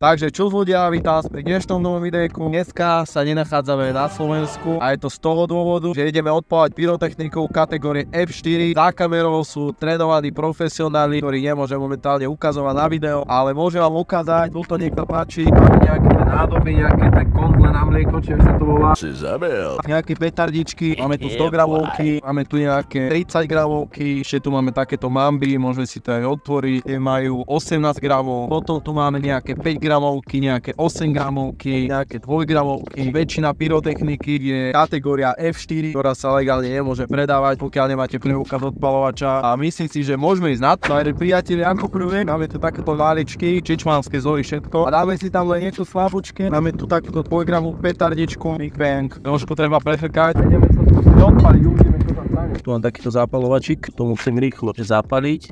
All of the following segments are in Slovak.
Takže čo ľudia, vítam pri dnešnom novom videjku. Dneska sa nenachádzame na Slovensku a je to z toho dôvodu, že ideme odpalovať pyrotechnikou kategórie F4. Za kamerou sú trénovaní profesionáli, ktorí nemôžem momentálne ukazovať na video, ale môžem vám ukázať, tuto niekto páči. Máme nejaké nádoby, nejaké tak kontle na mlieko, či sa to volá. Si zabil. Nejaké petardičky, máme tu 100 gramovky, máme tu nejaké 30 gramovky, ešte tu máme takéto mamby, môžeme si to aj otvoriť, tie majú 18 gramov, potom tu máme nejaké 5 gramovky, nejaké 8 gramovky, nejaké 2 gramovky. Väčšina pyrotechniky je kategória F4, ktorá sa legálne nemôže predávať, pokiaľ nemáte preukaz odpalovača. A myslím si, že môžeme ísť na to. Aj priatelia, ako prvé, máme tu takéto váličky, čičmanské zory, všetko. A dáme si tam len niečo slabúčke. Máme tu takúto 2 gramovú petardičku, Big Bang. Trošku treba prefrkať. Ideme sa tu odpaliť, uvidíme, čo tam stane. Tu mám takýto zápalovačik, to musím rýchlo zapaliť.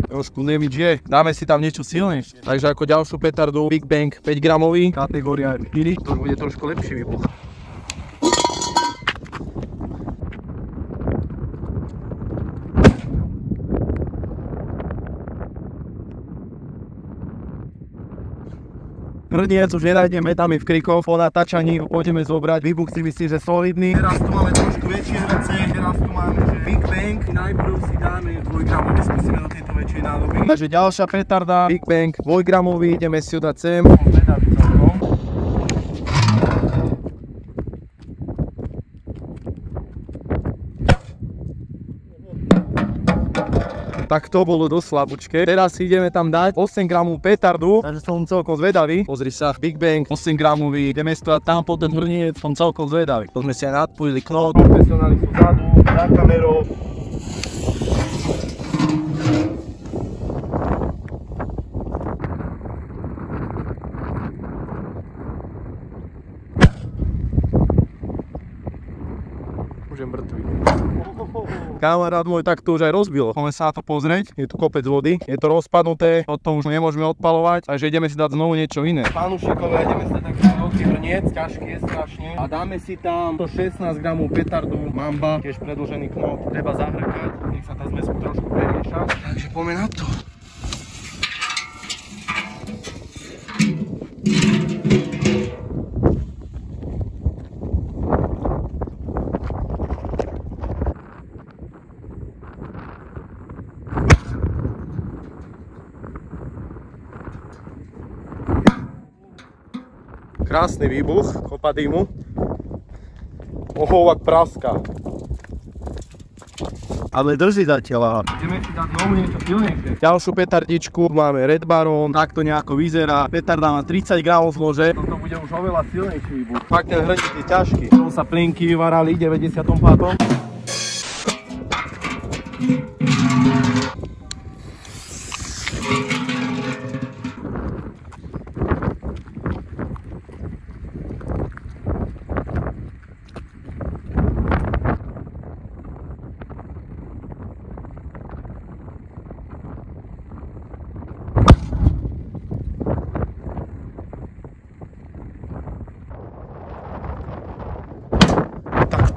Trošku nevič je, dáme si tam niečo silnejšie. Takže ako ďalšiu petardu Big Bang 5 gramový, kategória F4, to bude trošku lepší výbuch. Hrniec už nenájdeme, tam je v krikoch, po natáčaní ho pôjdeme zobrať, výbuch si myslím, že solidný. Teraz tu máme trošku väčšie hrnce, teraz tu máme že Big Bang, najprv si dáme 2 gramový, skúsime do tejto väčšej nádoby. Takže ďalšia petarda, Big Bang 2 gramový, ideme si ju dať sem. Tak to bolo dosť slabúčke. Teraz si ideme tam dať 8 gramovú petardu, takže som celkom zvedavý. Pozri sa, Big Bang 8 gramový, ideme si to dať tam pod ten hrniec, som celkom zvedavý. To sme si aj nadpojili knot. Profesionáli sú vzadu, za kamerou. Už je mŕtvý. Kamarát môj tak to už aj rozbilo. Poďme sa na to pozrieť, je tu kopec vody, je to rozpadnuté, toto už nemôžeme odpalovať, takže ideme si dať znovu niečo iné. Pánušikovia, ideme si dať taký veľký hrniec, ťažký je strašne a dáme si tam 16 gramov petardu Mamba, tiež predĺžený knot, treba zahrkať, nech sa tá zmes trošku premieša. Takže poďme na to. Krásny výbuch, kopa dymu. Ohovak praska. Ale drží zatiaľ. Ideme si dať znovu niečo silnejšie. Ďalšiu petardičku, máme Red Baron, takto nejako vyzerá. Petarda má 30 gramov zlože. Toto bude už oveľa silnejší výbuch. Fakt ten hrniec je ťažký. Tu sa plinky vyvarali 95.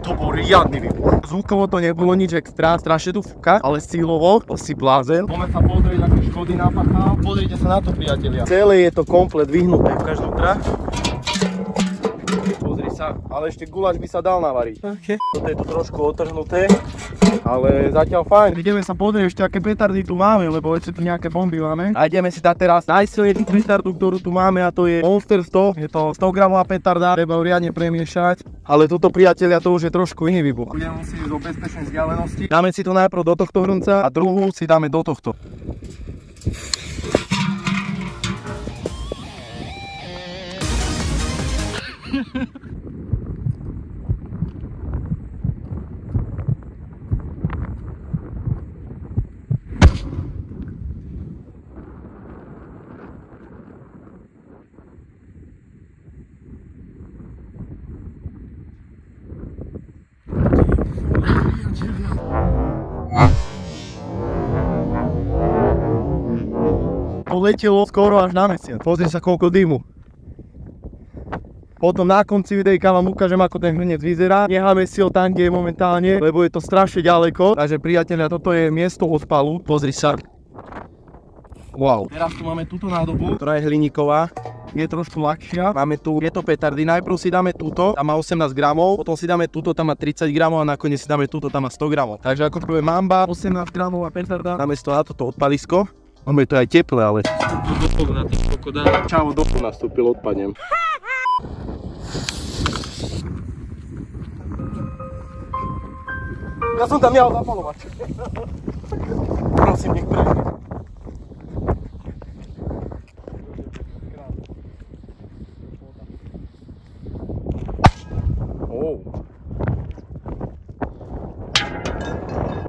To bol riadny výbuch. Zvukovo to nebolo nič extra, strašne tu fúka, ale silovo to si blázen. Poďme sa pozrieť, aké škody napáchal. Pozrite sa na to, priatelia. Celé je to komplet vyhnuté v každom trhu. Pozri sa, ale ešte guláš by sa dal navariť. Okay. Toto je tu trošku otrhnuté, ale zatiaľ fajn. Ideme sa pozrieť ešte, aké petardy tu máme, lebo ešte tu nejaké bomby máme. A ideme si dať teraz najsilnejšiu petardu, ktorú tu máme, a to je Monster 100. Je to 100 gramová petarda, treba ju riadne premiešať. Ale tuto, priatelia, to už je trošku iný výbuch. Budeme musieť ísť do bezpečnej vzdialenosti. Dáme si to najprv do tohto hrnca a druhú si dáme do tohto. Letelo skoro až na mesiac. Pozri sa, koľko dymu. Potom na konci videjka vám ukážem, ako ten hrnec vyzerá. Necháme si ho tam, kde je momentálne, lebo je to strašne ďaleko. Takže priatelia, toto je miesto odpalu. Pozri sa. Wow. Teraz tu máme túto nádobu, ktorá je hliníková. Je trošku ľahšia. Máme tu tieto petardy. Najprv si dáme túto, tam má 18 gramov, potom si dáme túto, tam má 30 gramov a nakoniec si dáme túto, tam má 100 gramov. Takže ako prvé mamba, 18 gramov a petarda. Dáme si to na toto odpalisko. Máme to aj teplé, ale... Čavo, dopol nastúpil, odpadnem. Ja som tam nehal zapalovať. Prosím, nech prejde.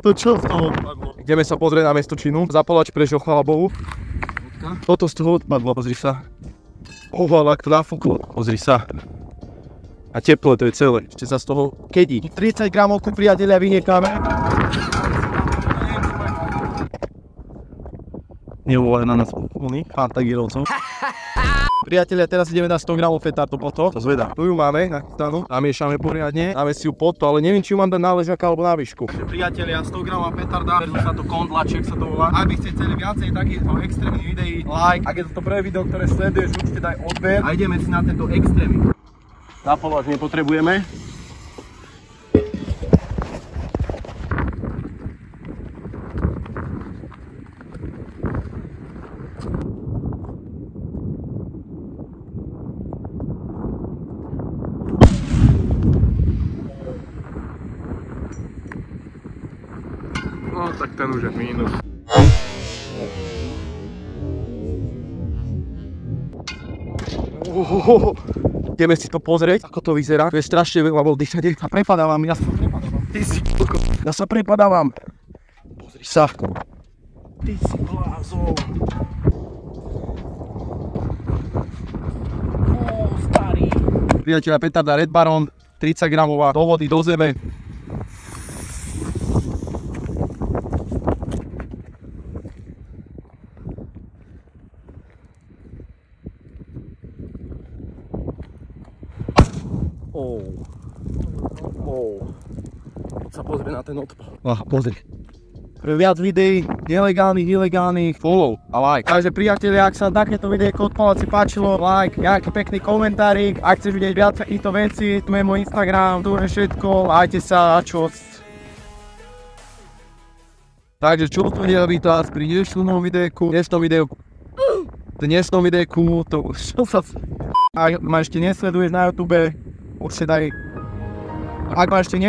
To čo z toho odpadlo? Ideme sa pozrieť na mestočinu. Zapalovač prešiel, chvála Bohu. Toto z toho odpadlo, pozri sa. Ovala, ak to nafúklo. Pozri sa. A teplé to je celé. Ešte sa z toho kedí. 30 gramovku, priatelia, vyniecháme. Nevolaj na nás úplný. Fantagirovcom. Priatelia, teraz ideme na 100 gramov fetardu po to. To zvedá. Tu ju máme na chytanú. Namiešame poriadne. Dáme si ju pod to, ale neviem, či ju mám dať na ležaka alebo na výšku. Priatelia, 100 gramov fetarda. Verzu sa to kondlaček sa to volá. Ak by ste chceli viacej takýchto extrémnych videí, like. Ak je to prvé video, ktoré sleduješ, určite daj odber. A ideme si na tento extrémik. Zapalovač nepotrebujeme. No tak ten už je mínus. Ideme si to pozrieť, ako to vyzerá. Tu je strašne veľa vody všade. Ja prepadávam, ja sa prepadávam. Ty si koko. Ja sa prepadávam. Pozri sa. Ty si blázon. Starý. Priateľa, petarda Red Baron, 30 gramová, do vody, do zeme. Sa pozrie na ten odpal. Pozri. Pre viac videí, ilegálnych, follow a like. Takže priatelia, ak sa takéto videjko odpalovať si páčilo, like, nejaký pekný komentárik. Ak chceš vidieť viac takýchto vecí, tu je môj Instagram, tu je všetko, lajte sa a čos. Takže čo to vítas pri dnešnom videjku, dnešnom videjku, to čo sa... Ak ma ešte nesleduješ na YouTube, určite daj. Ak ma ešte